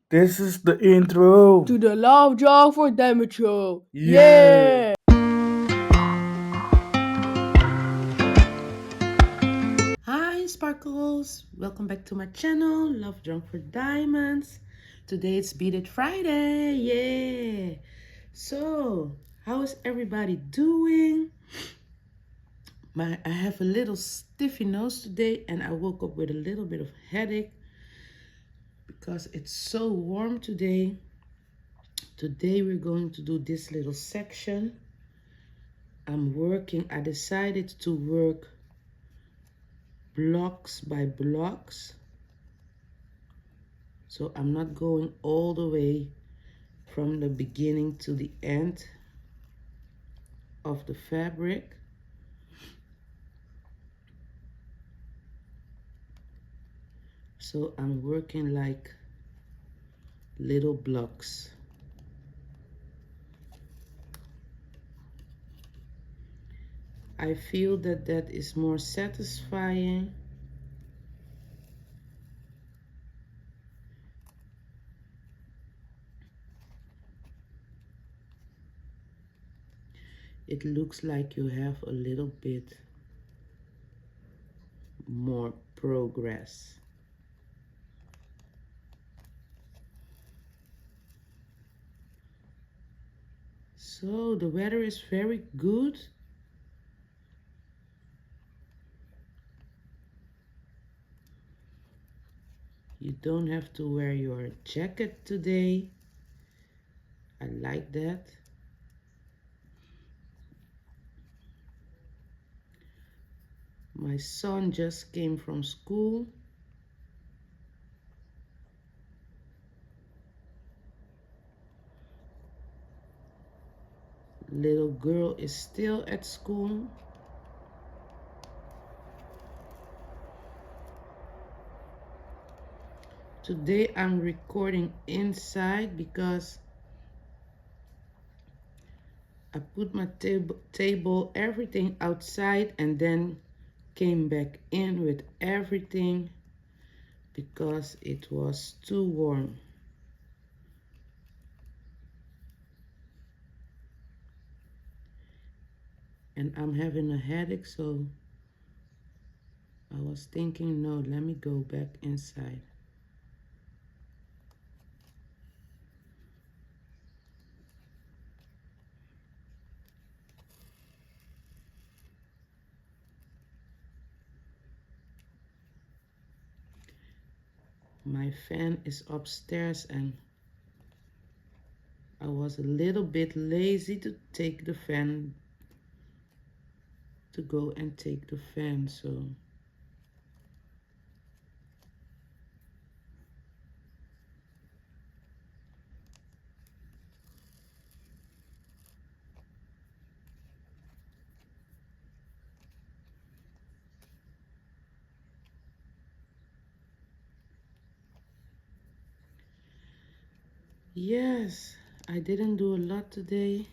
This is the intro to the Love Jog for Damage Show. Yeah. Hi Sparkles, welcome back to my channel, Love Drunk for Diamonds. Today it's Beaded Friday, yeah. So, how is everybody doing? I have a little stiffy nose today and I woke up with a little bit of headache because it's so warm today. Today we're going to do this little section. I decided to work blocks by blocks. So I'm not going all the way from the beginning to the end of the fabric. So I'm working like little blocks. I feel that is more satisfying. It looks like you have a little bit more progress. So the weather is very good. You don't have to wear your jacket today. I like that. My son just came from school. Little girl is still at school. Today I'm recording inside because I put my table, everything outside and then came back in with everything because it was too warm. And I'm having a headache, so I was thinking, no, let me go back inside. My fan is upstairs and I was a little bit lazy to take the fan, to go and take the fan, so yes, I didn't do a lot today.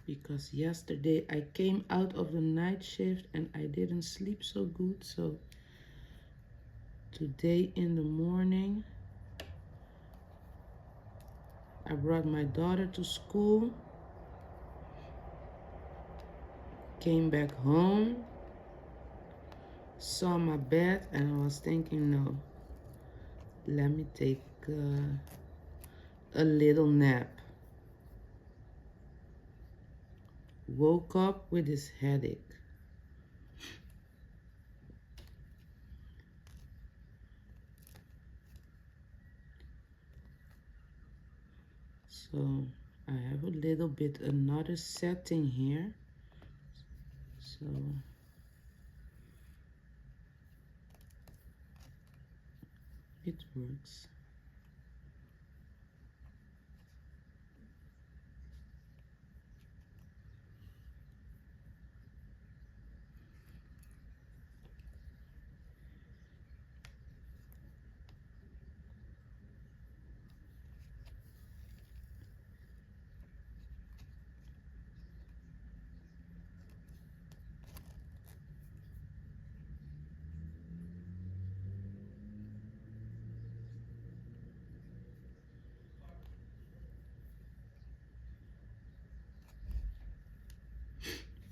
Because yesterday I came out of the night shift and I didn't sleep so good. So today in the morning, I brought my daughter to school, came back home, saw my bed, and I was thinking, no, let me take a little nap. Woke up with this headache. So I have a little bit another setting here. So it works.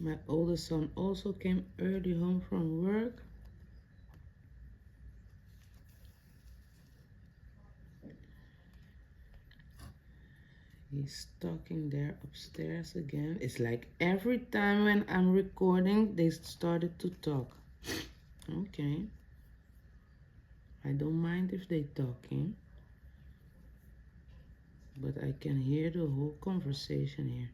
My oldest son also came early home from work. He's talking there upstairs again. It's like every time when I'm recording, they started to talk. Okay. I don't mind if they talking, but I can hear the whole conversation here.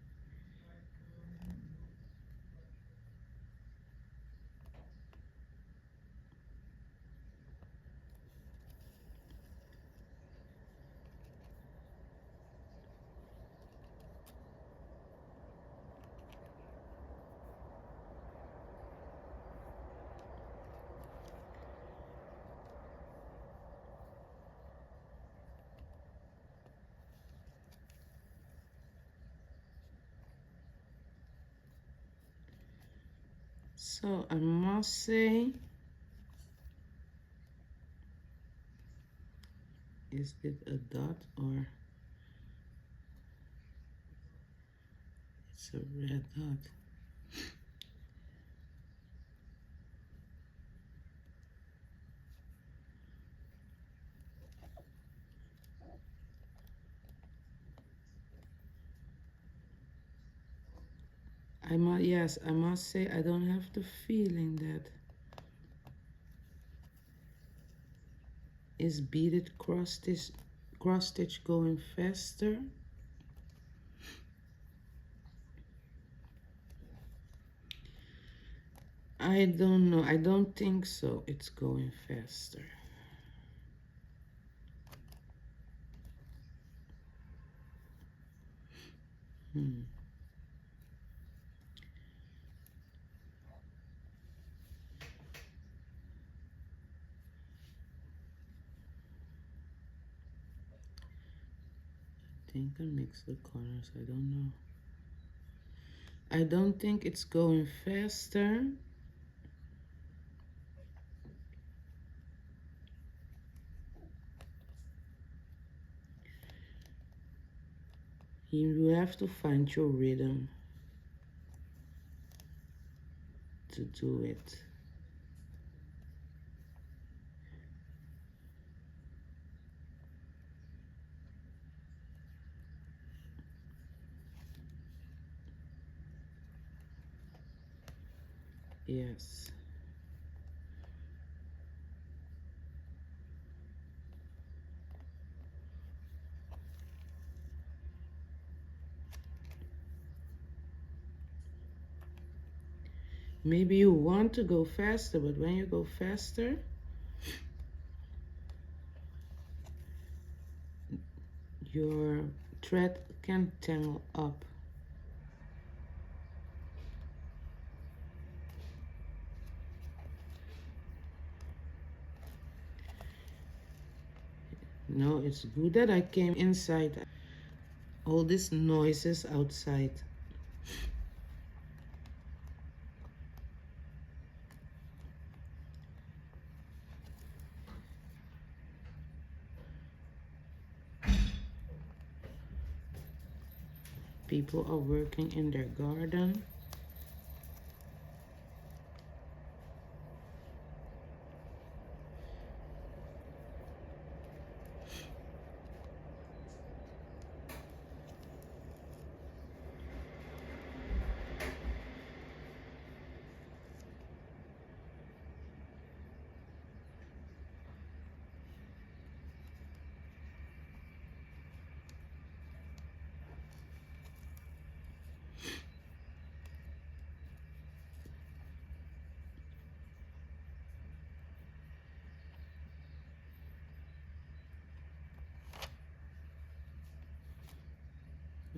So I must say, is it a dot or it's a red dot? Yes, I must say I don't have the feeling that is beaded cross stitch going faster. I don't know. I don't think so. It's going faster. I think I mix the colors. I don't know. I don't think it's going faster. You have to find your rhythm to do it. Yes. Maybe you want to go faster, but when you go faster, your thread can tangle up. No, it's good that I came inside. All these noises outside. People are working in their garden.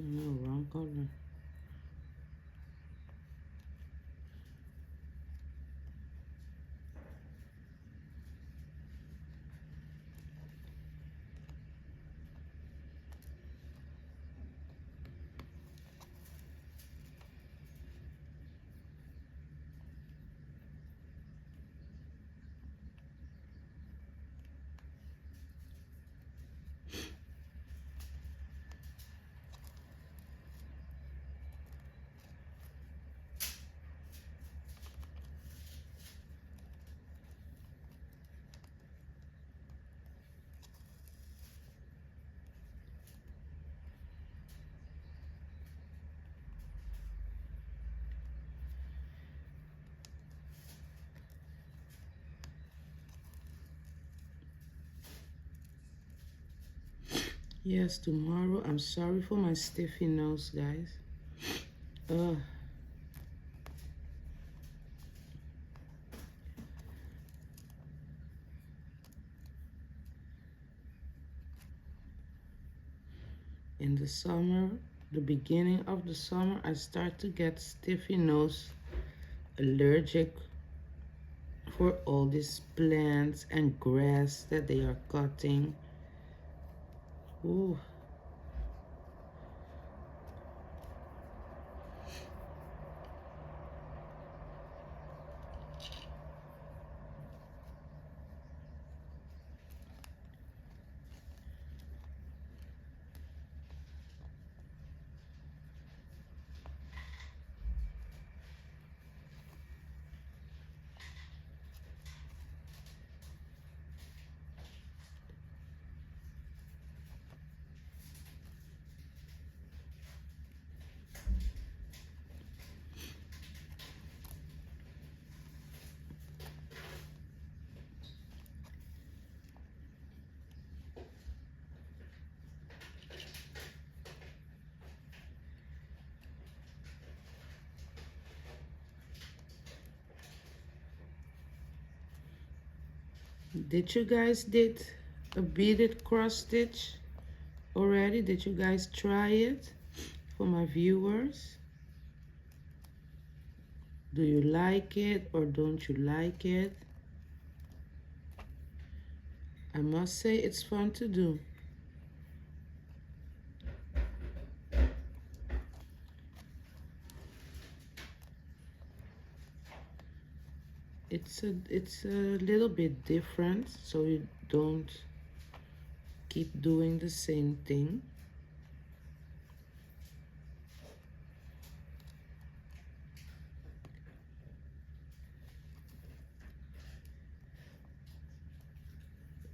No, wrong color. Yes, tomorrow. I'm sorry for my stiffy nose, guys. In the summer, the beginning of the summer, I start to get stiffy nose, allergic for all these plants and grass that they are cutting. Ooh. Did you guys did a beaded cross stitch already? Did you guys try it? For my viewers, do you like it or don't you like it? I must say it's fun to do. It's a little bit different, so you don't keep doing the same thing.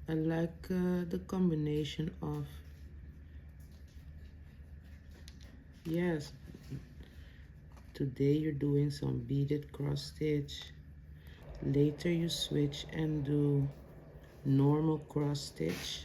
I like the combination of, yes, today you're doing some beaded cross stitch, later you switch and do normal cross stitch.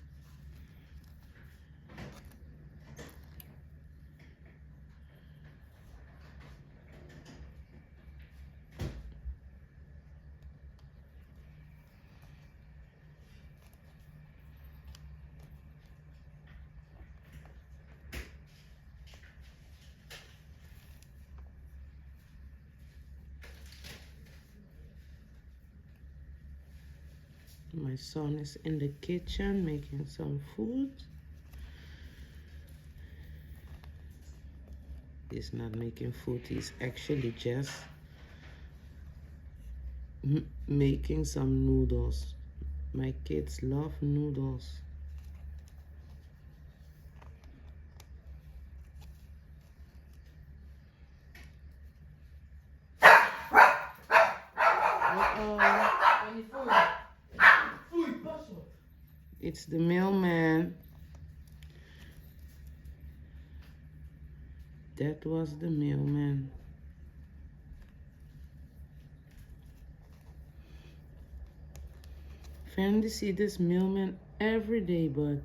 My son is in the kitchen making some food. He's not making food, he's actually just making some noodles. My kids love noodles. It's the mailman. That was the mailman. Family see this mailman every day, but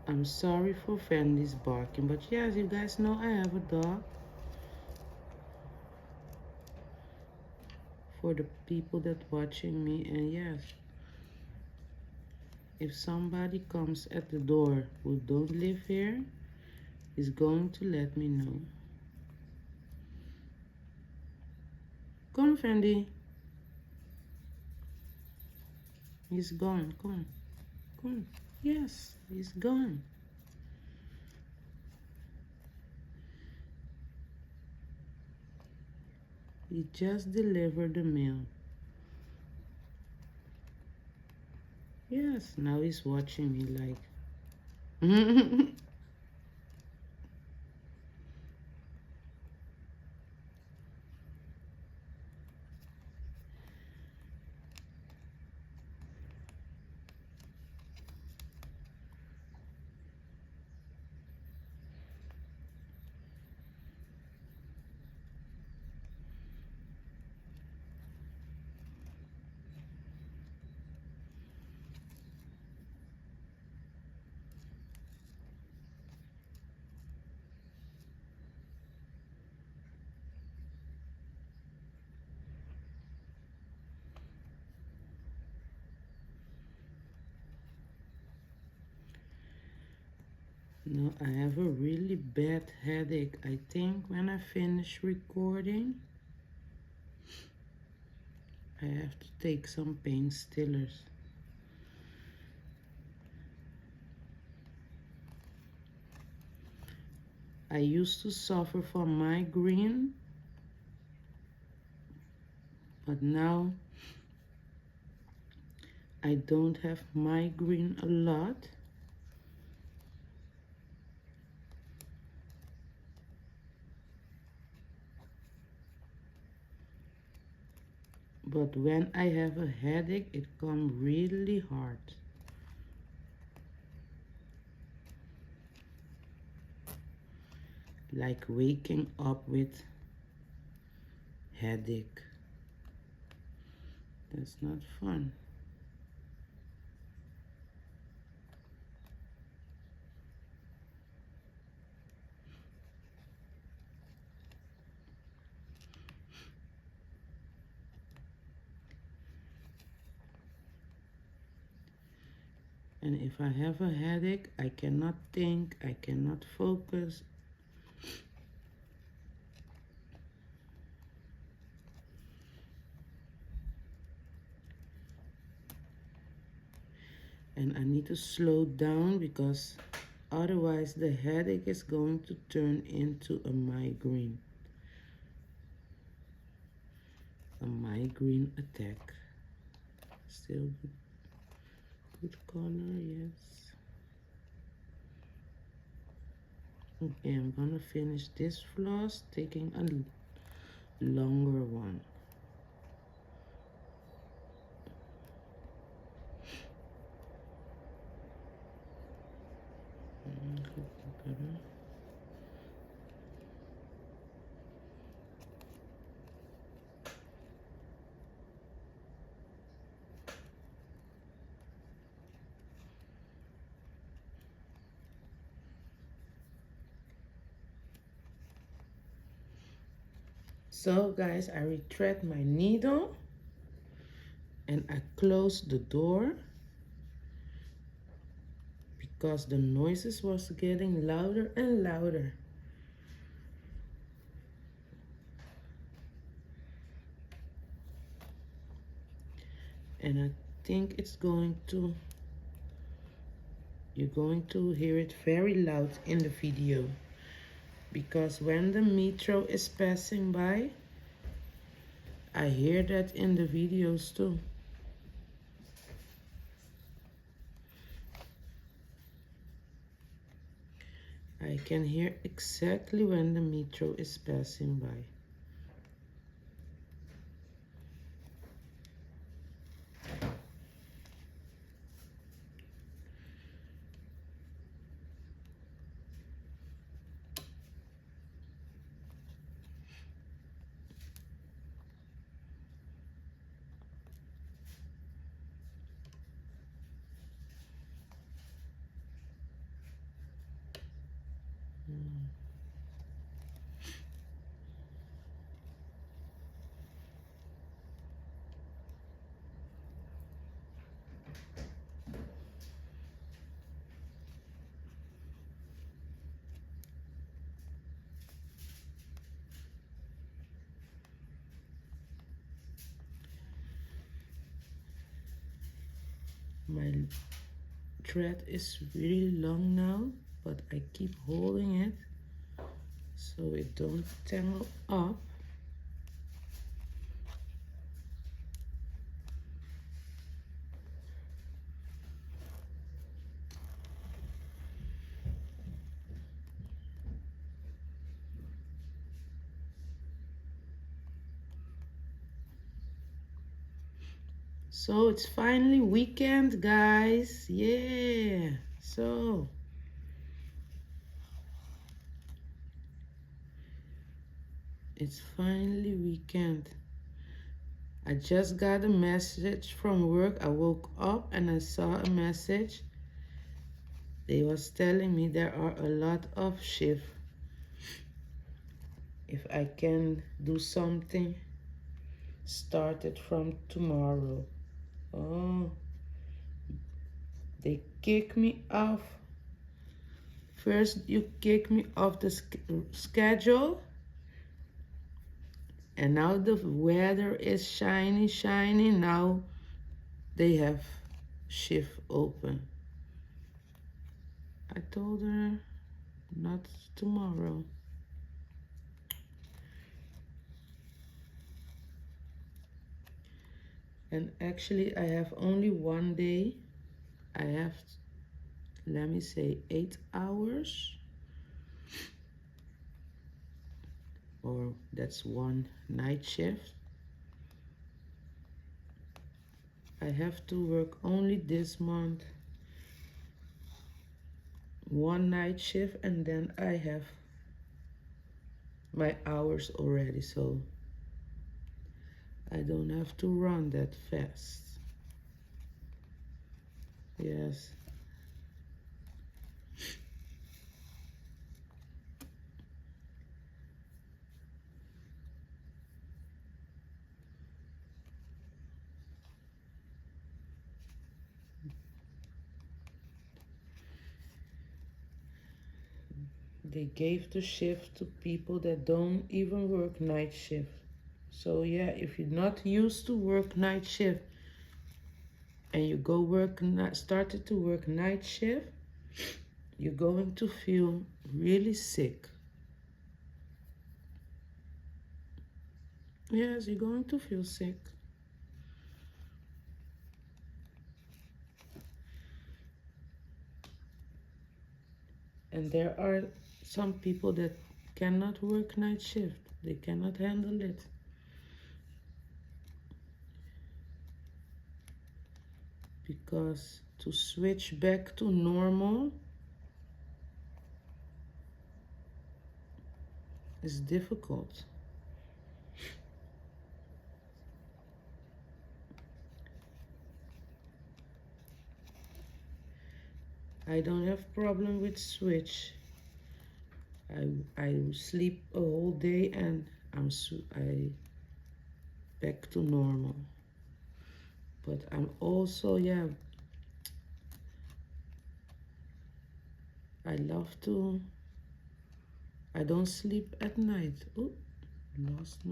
I'm sorry for Fendi's barking. But yes, you guys know I have a dog. For the people that watching me, and yes, if somebody comes at the door who don't live here, is going to let me know. Come, Fendi. He's gone. Come. Come. Yes, he's gone. He just delivered the mail. Yes, now he's watching me like. No, I have a really bad headache. I think when I finish recording, I have to take some painkillers. I used to suffer from migraine, but now I don't have migraine a lot. But when I have a headache, it comes really hard. Like waking up with headache. That's not fun. And if I have a headache, I cannot think, I cannot focus. And I need to slow down because otherwise the headache is going to turn into a migraine. A migraine attack. Still good color, yes. Okay, I'm gonna finish this floss, taking a longer one. So guys, I retract my needle and I close the door because the noises was getting louder and louder. And I think you're going to hear it very loud in the video, because when the metro is passing by, I hear that in the videos too. I can hear exactly when the metro is passing by. My thread is really long now, but I keep holding it so it don't tangle up. So it's finally weekend, guys. Yeah. So it's finally weekend. I just got a message from work. I woke up and I saw a message. They was telling me there are a lot of shifts. If I can do something started from tomorrow. Oh, they kick me off First, you kick me off the schedule. And now the weather is shiny. Now they have shift open. I told her not tomorrow. And actually I have only one day. I have, let me say, 8 hours. Or that's one night shift. I have to work only this month one night shift, and then I have my hours already, so I don't have to run that fast. Yes. They gave the shift to people that don't even work night shift. So yeah, if you're not used to work night shift and you go started to work night shift, you're going to feel really sick. Yes, you're going to feel sick. And there are some people that cannot work night shift. They cannot handle it. Because to switch back to normal is difficult. I don't have problem with switch. I sleep a whole day and I back to normal. But I'm also, yeah, I don't sleep at night. Oh, lost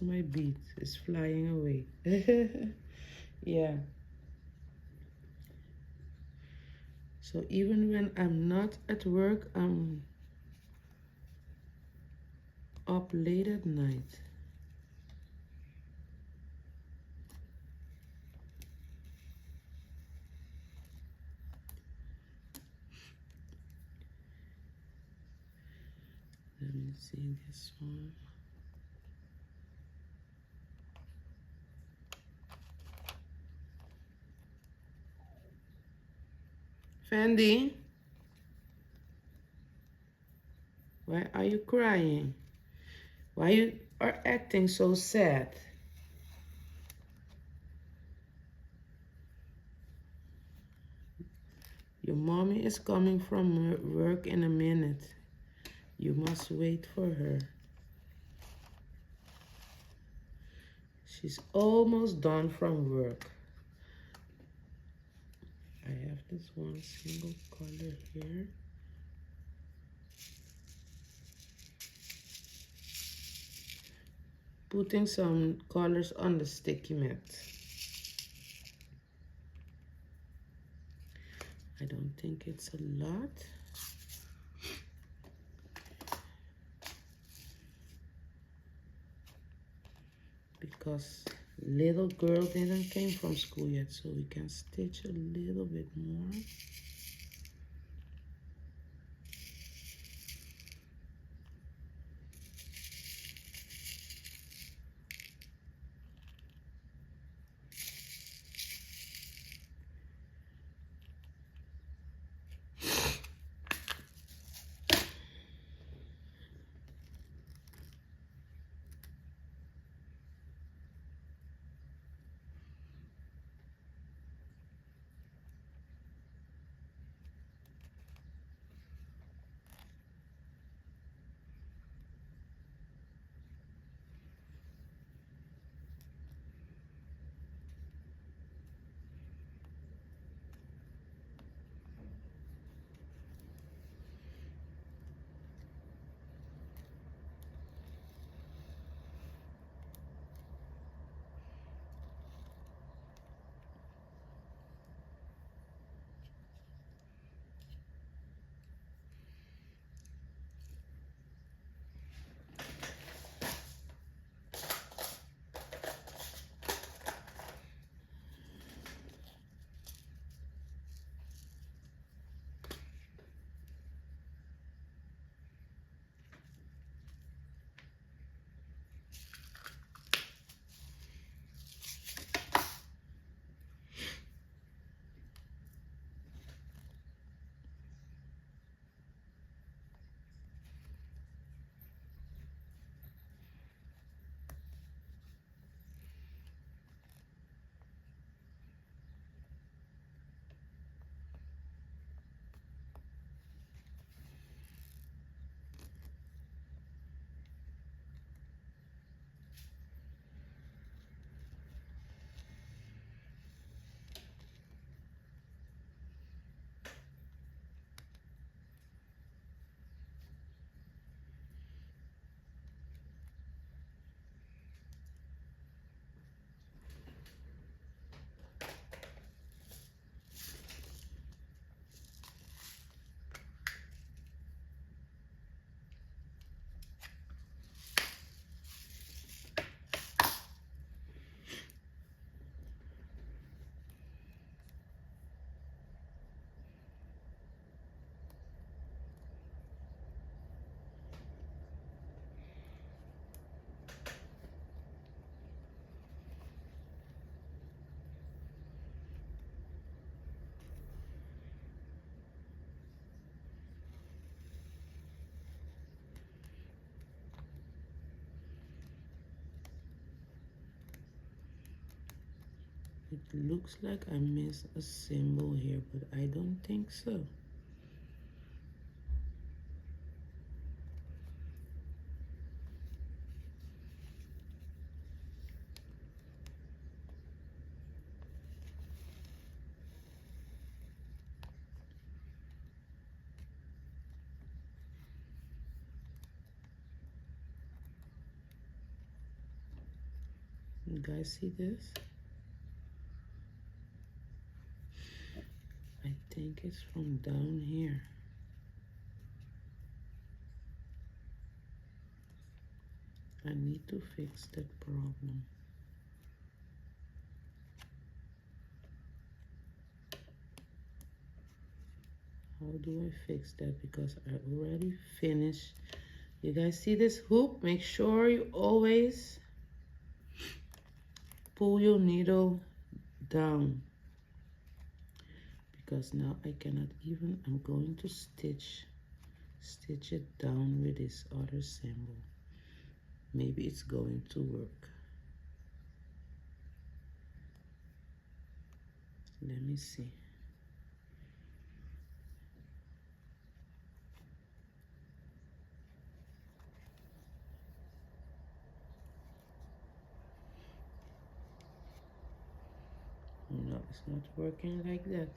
my beat. It's flying away. Yeah. So even when I'm not at work, I'm up late at night. Let me see this one. Fendi, why are you crying? Why you are acting so sad? Your mommy is coming from work in a minute. You must wait for her. She's almost done from work. I have this one single color here. Putting some colors on the sticky mat. I don't think it's a lot. Because little girl didn't came from school yet, so we can stitch a little bit more. It looks like I missed a symbol here, but I don't think so. You guys see this? I think it's from down here. I need to fix that problem. How do I fix that? Because I already finished. You guys see this hoop? Make sure you always pull your needle down. Because now I cannot even, I'm going to stitch it down with this other symbol. Maybe it's going to work. Let me see. No, it's not working like that.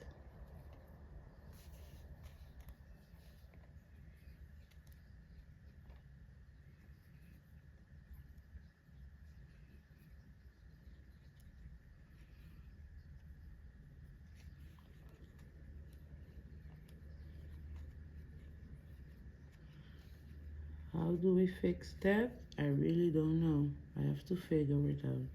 How do we fix that? I really don't know. I have to figure it out.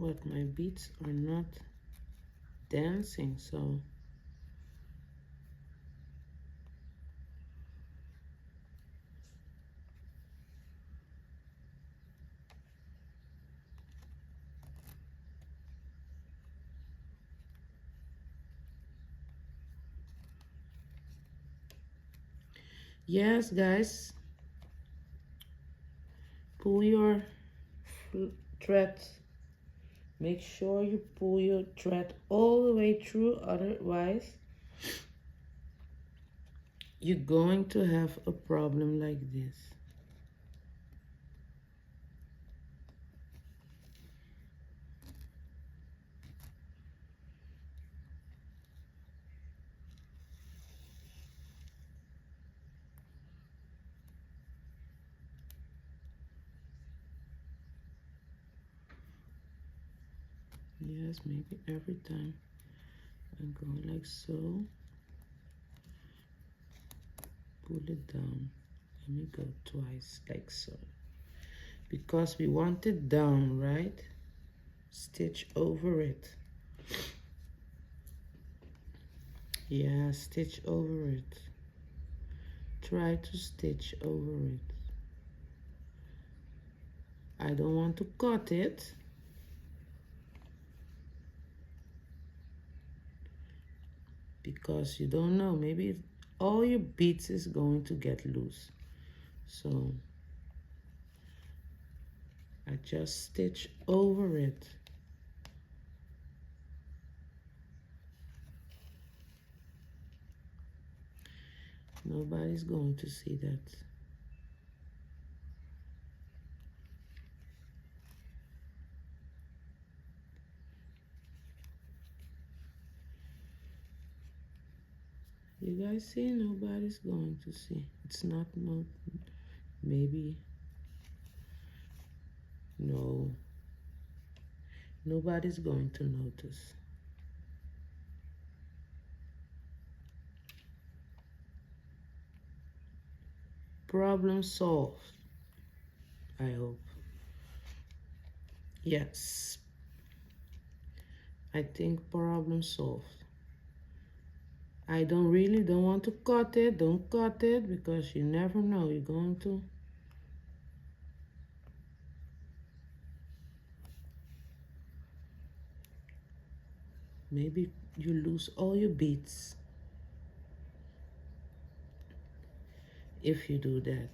But my beads are not dancing, so yes, guys, pull your thread. Make sure you pull your thread all the way through, otherwise you're going to have a problem like this. Yes, maybe every time I'm going like so, pull it down. Let me go twice like so, because we want it down, right? Stitch over it. Yeah, stitch over it. Try to stitch over it. I don't want to cut it. Because you don't know, maybe all your beads is going to get loose. So I just stitch over it. Nobody's going to see that. You guys see? Nobody's going to see. It's not, no, maybe, no. Nobody's going to notice. Problem solved, I hope. Yes. I think problem solved. I really don't want to cut it. Don't cut it, because you never know. You're going to. Maybe you lose all your beads if you do that.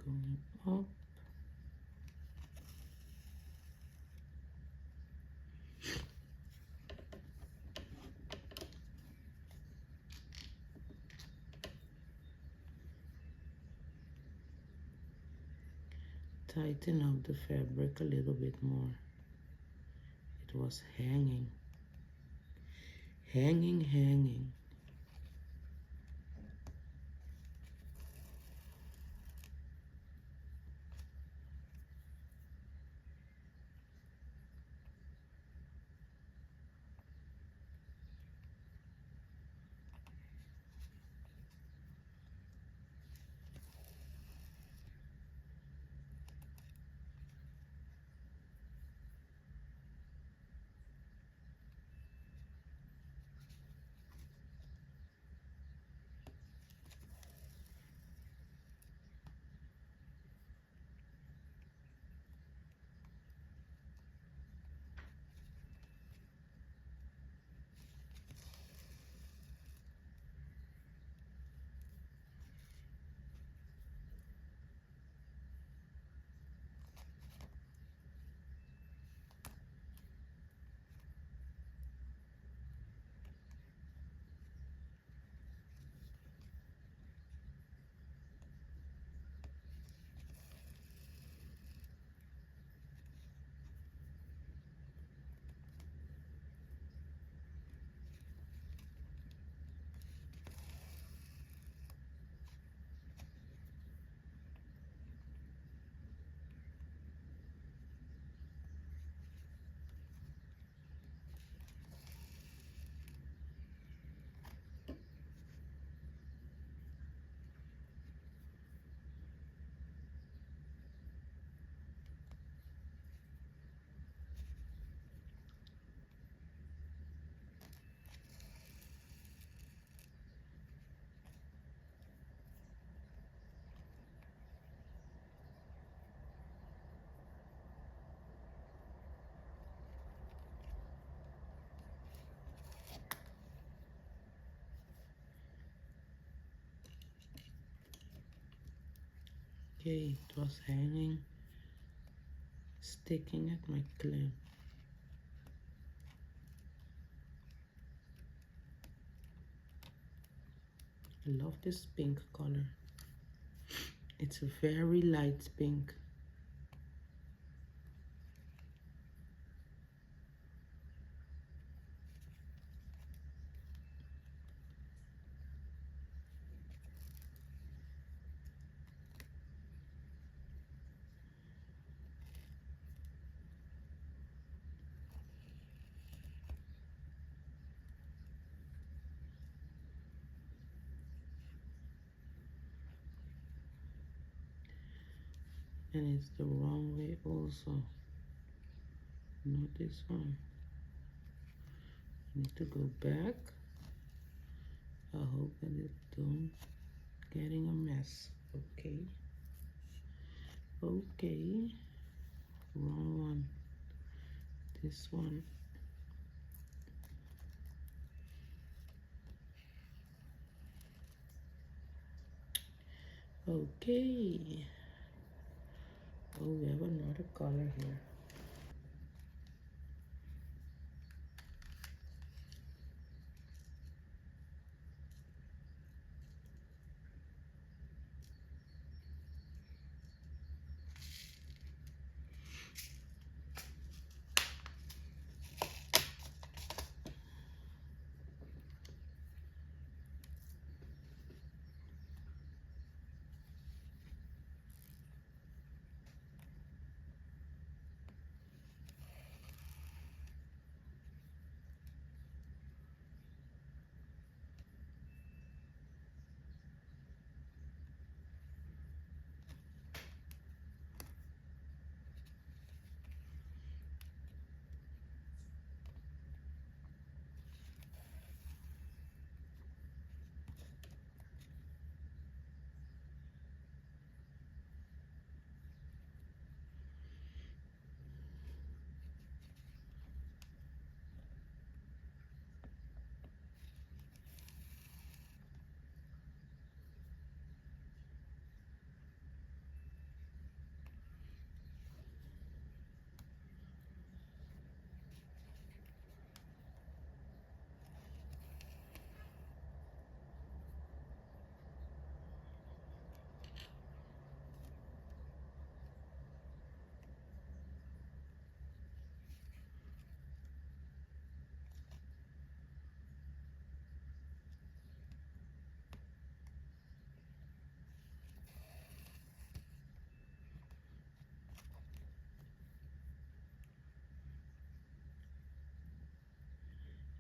Going up. Tighten up the fabric a little bit more. It was hanging, hanging, hanging. Okay, it was hanging, sticking at my clip. I love this pink color. It's a very light pink. And it's the wrong way also. Not this one. I need to go back. I hope that it don't getting a mess. Okay. Okay. Wrong one. This one. Okay. Oh, we have another color here.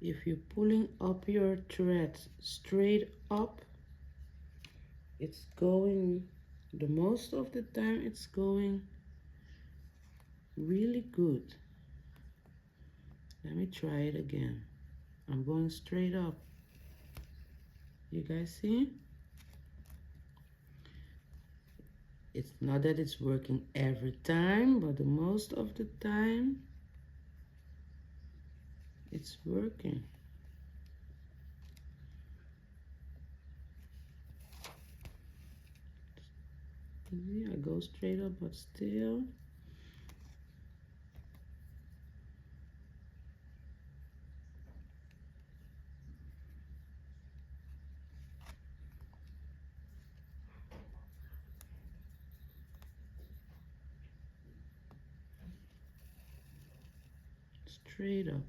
if you're pulling up your thread straight up, it's going, the most of the time it's going really good. Let me try it again. I'm going straight up. You guys see? It's not that it's working every time, but the most of the time it's working. See, I go straight up, but still. Straight up.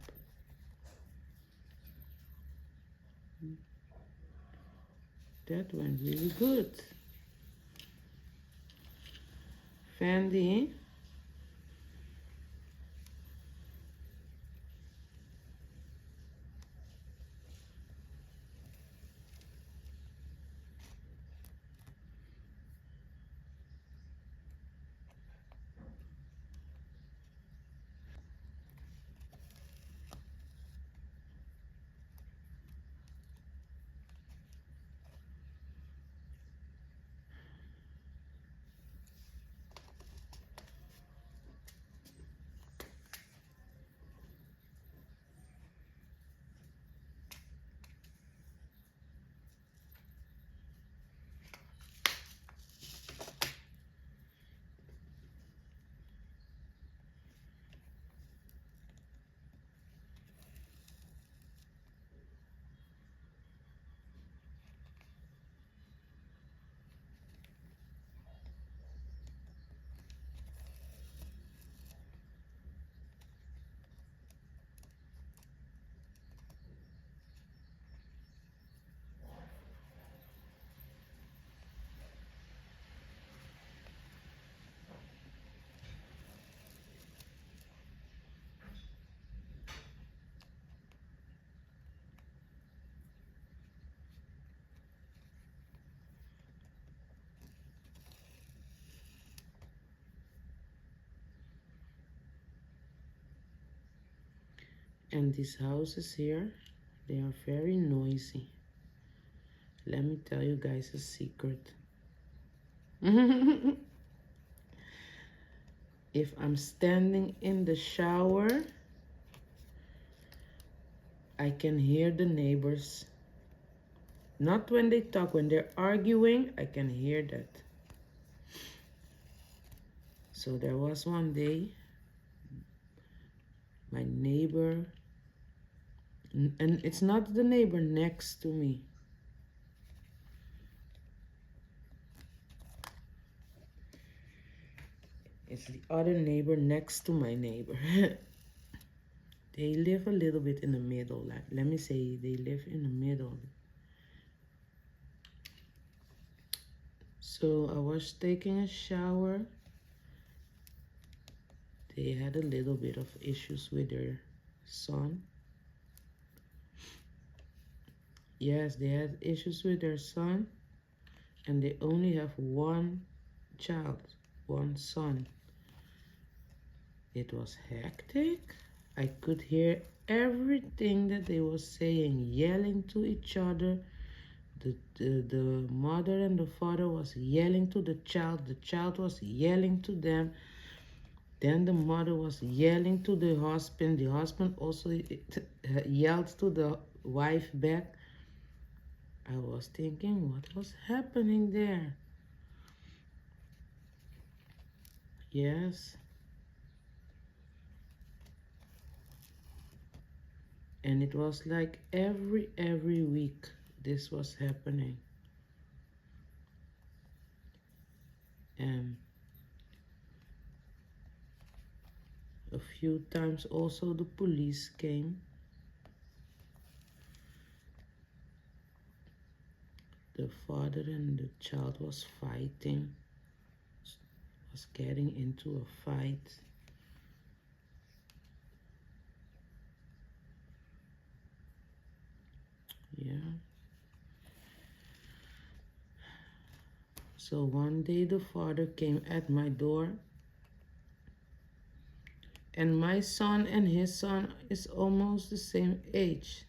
That went really good. Fendi. And these houses here, they are very noisy. Let me tell you guys a secret. If I'm standing in the shower, I can hear the neighbors. Not when they talk, when they're arguing, I can hear that. So there was one day, my neighbor, and it's not the neighbor next to me. It's the other neighbor next to my neighbor. They live a little bit in the middle. Like, let me say, they live in the middle. So I was taking a shower. They had a little bit of issues with their son. Yes, they had issues with their son, and they only have one child, one son. It was hectic. I could hear everything that they were saying, yelling to each other. The mother and the father was yelling to the child was yelling to them. Then the mother was yelling to the husband also yelled to the wife back. I was thinking, what was happening there? Yes. And it was like every week this was happening. And a few times also the police came. The father and the child was fighting, was getting into a fight. Yeah. So one day the father came at my door, and my son and his son is almost the same age.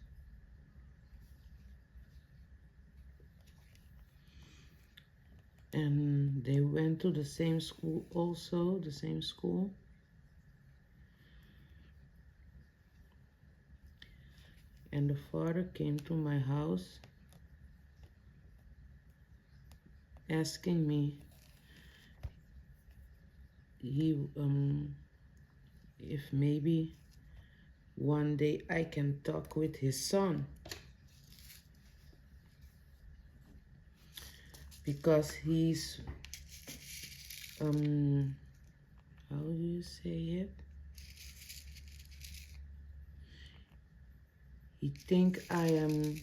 And they went to the same school also, the same school. And the father came to my house asking me if maybe one day I can talk with his son, because he's how do you say it? He think I am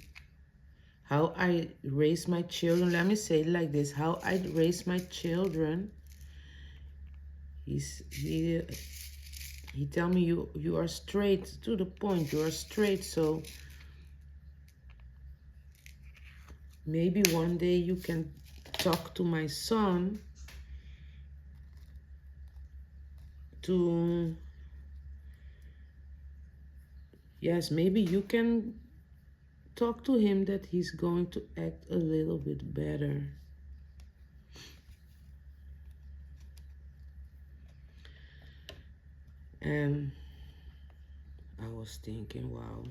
how I raise my children. Let me say it like this: how I raise my children. He tell me you are straight to the point. You are straight, so maybe one day you can talk to my son to, yes, maybe you can talk to him that he's going to act a little bit better. And I was thinking, wow,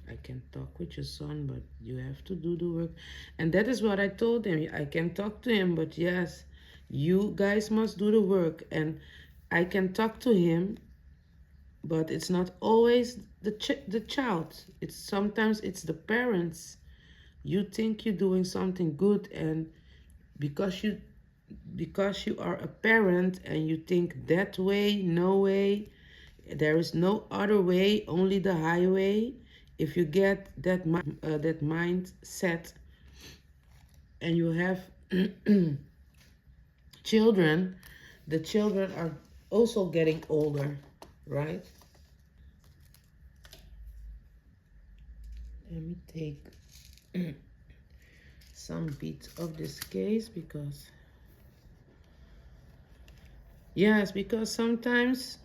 I can talk with your son, but you have to do the work. And that is what I told him. I can talk to him, but yes, you guys must do the work. And I can talk to him, but it's not always the child. Sometimes it's the parents. You think you're doing something good, and because you are a parent and you think that way, no way, there is no other way, only the highway. If you get that mindset, and you have children, the children are also getting older, right? Let me take some bits of this case, because yes, because sometimes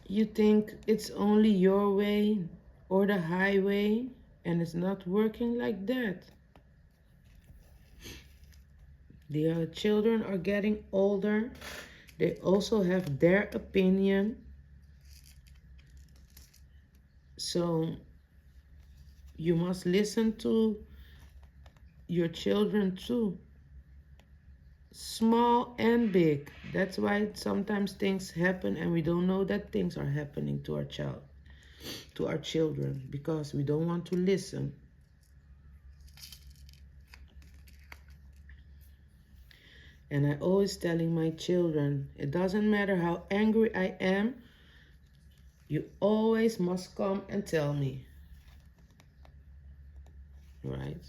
you think it's only your way or the highway, and it's not working like that. The children are getting older. They also have their opinion. So you must listen to your children too, small and big. That's why sometimes things happen and we don't know that things are happening to our children, because we don't want to listen. And I always telling my children, it doesn't matter how angry I am, you always must come and tell me, right?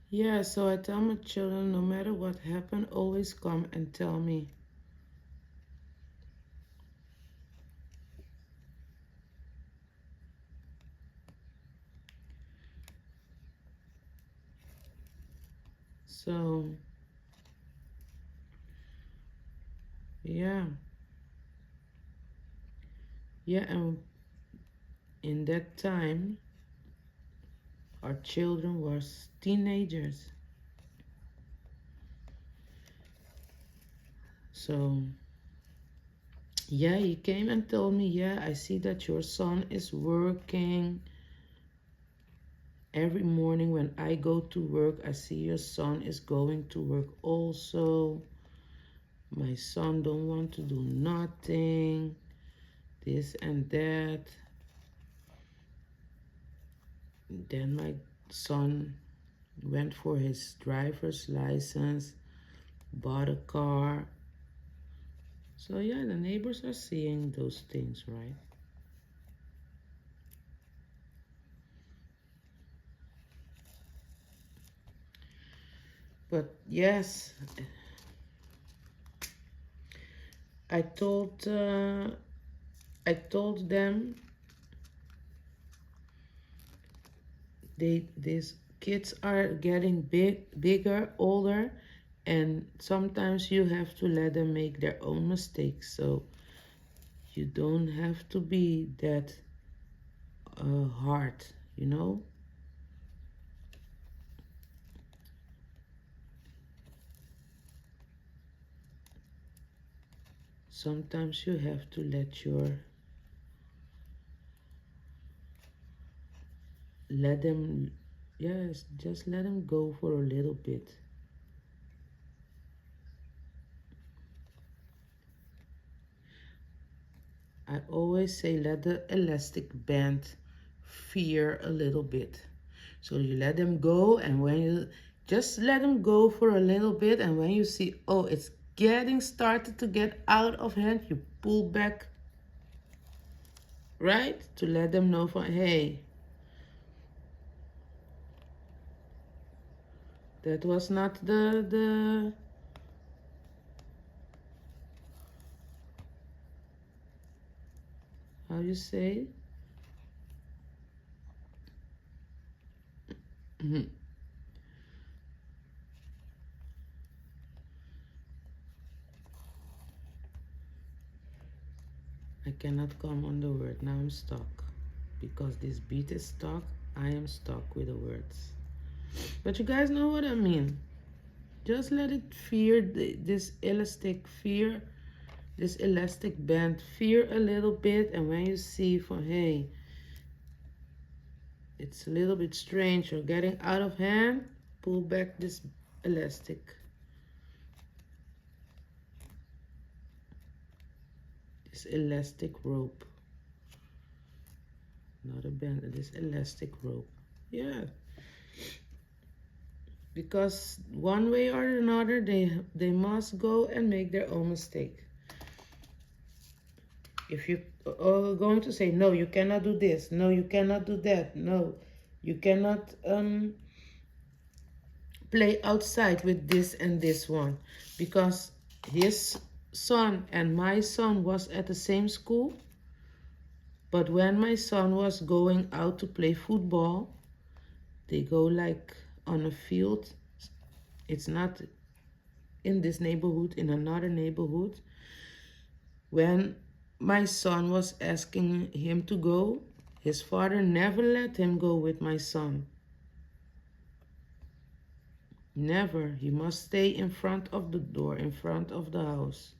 Yeah, so I tell my children, no matter what happened, always come and tell me. So, yeah. Yeah, and in that time, our children was teenagers. So yeah, he came and told me, yeah, I see that your son is working. Every morning when I go to work, I see your son is going to work also. My son don't want to do nothing, this and that. Then my son went for his driver's license, bought a car. So yeah, the neighbors are seeing those things, right? But yes, I told them these kids are getting bigger, older, and sometimes you have to let them make their own mistakes. So you don't have to be that hard, you know. Sometimes you have to let them, yes, just let them go for a little bit. I always say let the elastic band fear a little bit. So you let them go, and when you just let them go for a little bit, and when you see, oh, it's started to get out of hand, you pull back, right? To let them know for, hey, that was not the how you say? I cannot come on the word. Now I'm stuck. Because this beat is stuck, I am stuck with the words. But you guys know what I mean. Just let it fear this elastic band fear a little bit, and when you see for, hey, it's a little bit strange or getting out of hand, pull back this elastic. This elastic rope. Not a band, this elastic rope. Yeah. Because one way or another, they must go and make their own mistake. If you are going to say, no, you cannot do this, no, you cannot do that, no, you cannot play outside with this and this one, because his son and my son was at the same school, but when my son was going out to play football, they go like on a field. It's not in this neighborhood, in another neighborhood. When my son was asking him to go, his father never let him go with my son. Never. He must stay in front of the door, in front of the house.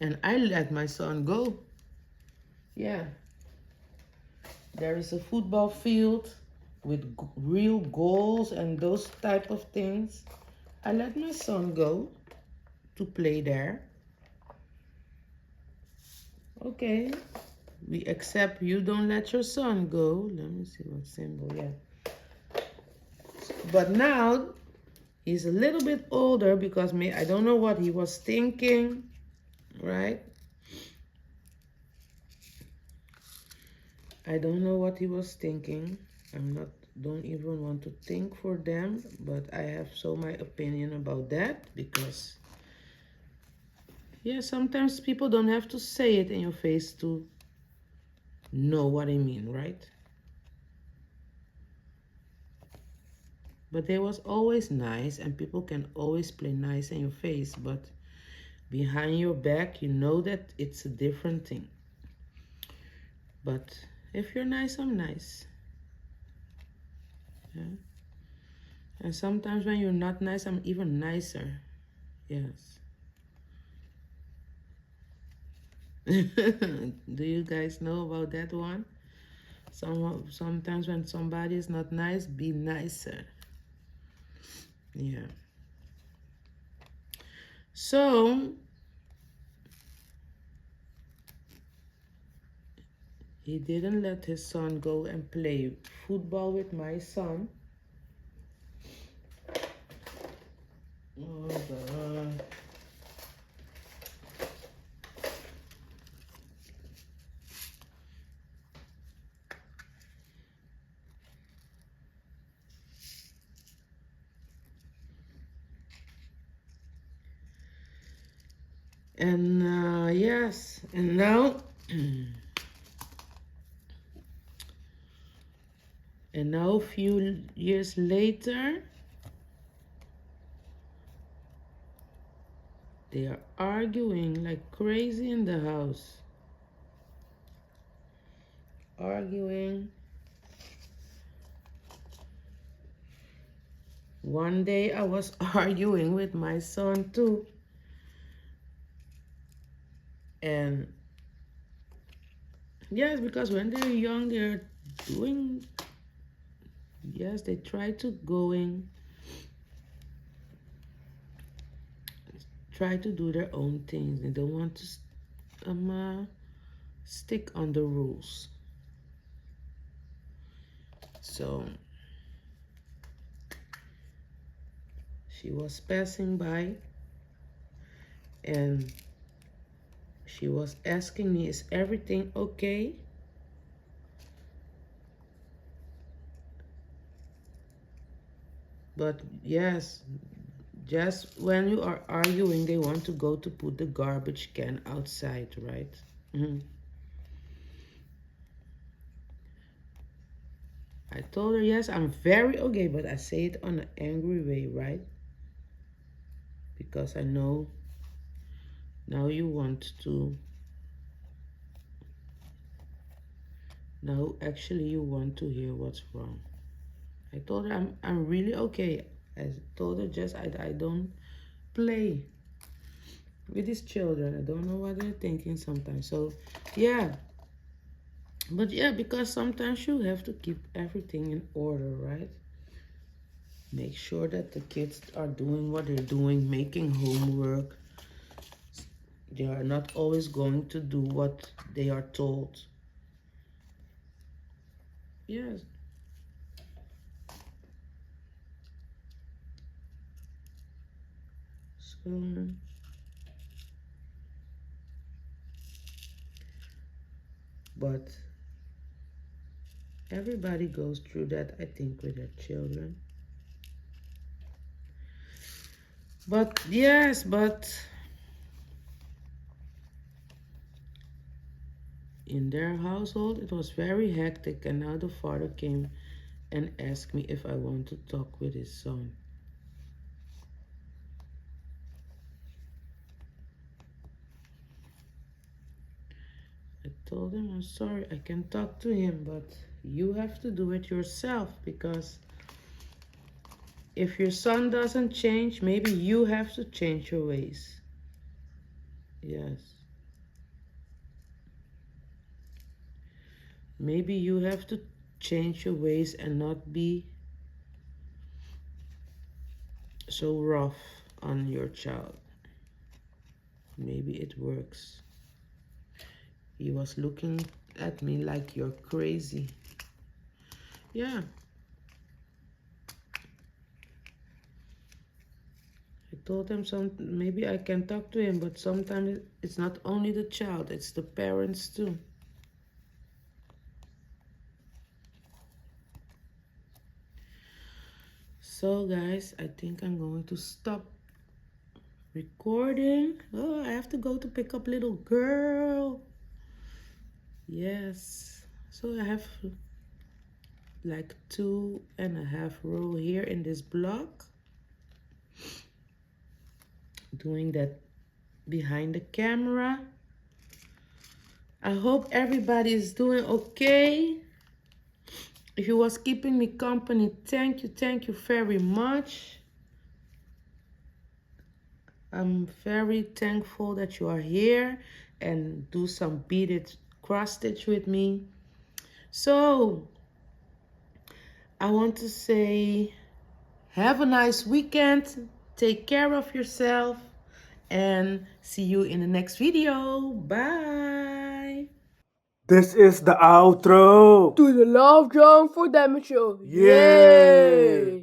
And I let my son go. Yeah. There is a football field with real goals and those type of things. I let my son go to play there. Okay. We accept you don't let your son go. Let me see what symbol, yeah. But now he's a little bit older, because I don't know what he was thinking, right? I don't know what he was thinking. Don't even want to think for them, but I have my opinion about that, because yeah, sometimes people don't have to say it in your face to know what I mean, right? But they was always nice, and people can always play nice in your face, but behind your back, you know that it's a different thing. But if you're nice, I'm nice. Yeah. And sometimes when you're not nice, I'm even nicer. Yes. Do you guys know about that one? Sometimes when somebody is not nice, be nicer. Yeah. So he didn't let his son go and play football with my son. Oh God. And yes, and now and now a few years later, they are arguing like crazy in the house. Arguing. One day I was arguing with my son too. And yes, because when they're young, they're doing, yes, they try to try to do their own things. They don't want to stick on the rules. So she was passing by and she was asking me, is everything okay? But yes, just when you are arguing, they want to go to put the garbage can outside, right? I told her, yes, I'm very okay, but I say it on an angry way, right? Because I know now you want to, now actually you want to hear what's wrong. I told her I'm really okay. I told her just I don't play with these children. I don't know what they're thinking sometimes. So yeah. But yeah, because sometimes you have to keep everything in order, right? Make sure that the kids are doing what they're doing, making homework. They are not always going to do what they are told. Yes. So but everybody goes through that, I think, with their children. But yes, but in their household, it was very hectic, and now the father came and asked me if I want to talk with his son. I told him, I'm sorry, I can talk to him, but you have to do it yourself, because if your son doesn't change, maybe you have to change your ways. Yes. Maybe you have to change your ways and not be so rough on your child. Maybe it works. He was looking at me like, you're crazy. Yeah. I told him maybe I can talk to him, but sometimes it's not only the child, it's the parents too. So guys, I think I'm going to stop recording. Oh, I have to go to pick up little girl. Yes. So I have like 2.5 rows here in this block. Doing that behind the camera. I hope everybody is doing okay. If you was keeping me company, thank you very much. I'm very thankful that you are here and do some beaded cross stitch with me. So I want to say have a nice weekend. Take care of yourself and see you in the next video. Bye. This is the outro. To the Love Drum for Damage Show. Yay! Yay!